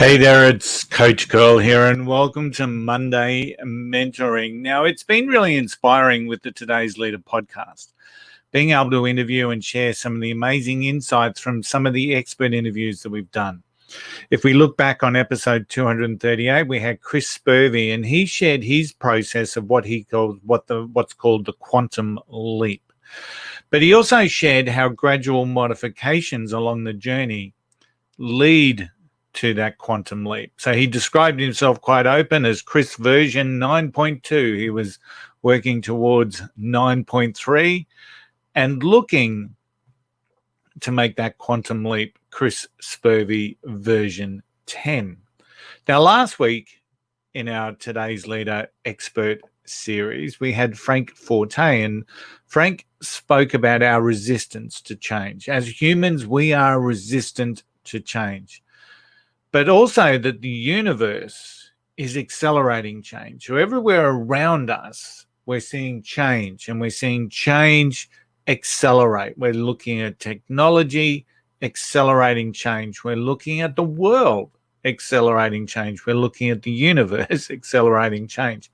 Hey there, it's Coach Curl here, and welcome to Monday Mentoring. Now, it's been really inspiring with the Today's Leader podcast, being able to interview and share some of the amazing insights from some of the expert interviews that we've done. If we look back on episode 238, we had Chris Spurvey, and he shared his process of what he called what's called the quantum leap. But he also shared how gradual modifications along the journey lead to that quantum leap. So he described himself quite open as Chris version 9.2. He was working towards 9.3 and looking to make that quantum leap Chris Spurvey version 10. Now, last week in our Today's Leader expert series, we had Frank Forte, and Frank spoke about our resistance to change. As humans, we are resistant to change, but also that the universe is accelerating change. So everywhere around us, we're seeing change, and we're seeing change accelerate. We're looking at technology accelerating change. We're looking at the world accelerating change. We're looking at the universe accelerating change.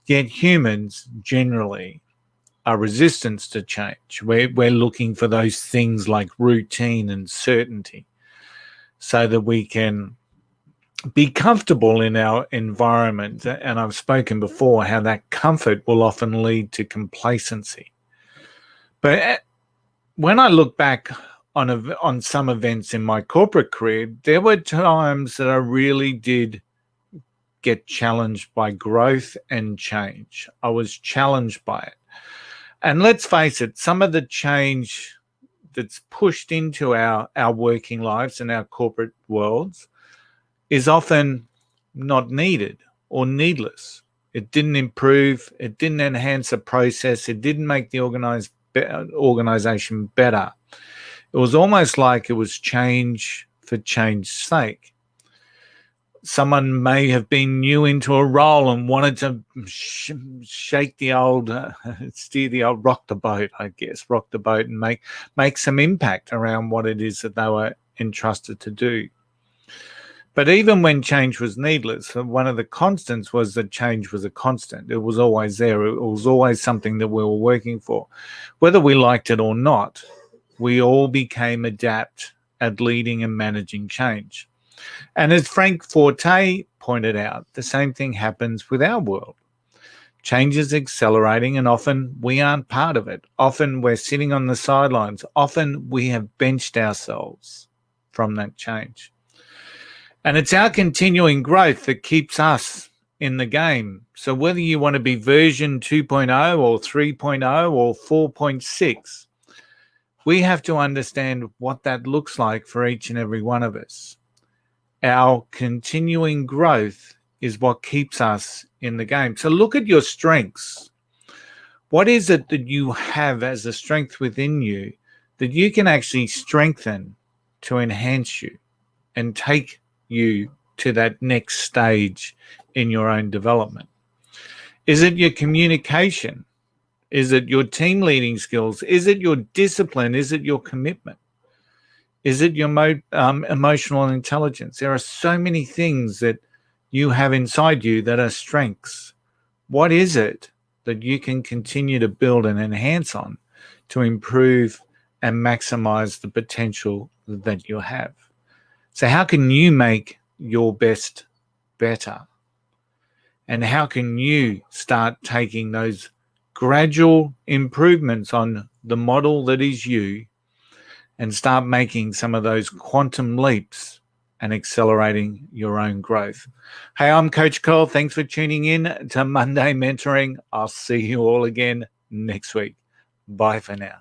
Yet humans generally are resistant to change. We're looking for those things like routine and certainty, so that we can be comfortable in our environment. And I've spoken before how that comfort will often lead to complacency. But when I look back on some events in my corporate career, there were times that I really did get challenged by growth and change. I was challenged by it. And let's face it, some of the change that's pushed into our working lives and our corporate worlds is often not needed or needless. It didn't improve, it didn't enhance a process, it didn't make the organization better. It was almost like it was change for change's sake. Someone may have been new into a role and wanted to shake the old, steer the old, rock the boat and make some impact around what it is that they were entrusted to do. But even when change was needless, one of the constants was that change was a constant. It was always there. It was always something that we were working for. Whether we liked it or not, we all became adept at leading and managing change. And as Frank Forte pointed out, the same thing happens with our world. Change is accelerating, and often we aren't part of it. Often we're sitting on the sidelines. Often we have benched ourselves from that change. And it's our continuing growth that keeps us in the game. So whether you want to be version 2.0 or 3.0 or 4.6, we have to understand what that looks like for each and every one of us. Our continuing growth is what keeps us in the game. So look at your strengths. What is it that you have as a strength within you that you can actually strengthen to enhance you and take you to that next stage in your own development? Is it your communication? Is it your team leading skills? Is it your discipline? Is it your commitment? Is it your emotional intelligence? There are so many things that you have inside you that are strengths. What is it that you can continue to build and enhance on to improve and maximize the potential that you have? So how can you make your best better? And how can you start taking those gradual improvements on the model that is you and start making some of those quantum leaps and accelerating your own growth? Hey, I'm Coach Cole. Thanks for tuning in to Monday Mentoring. I'll see you all again next week. Bye for now.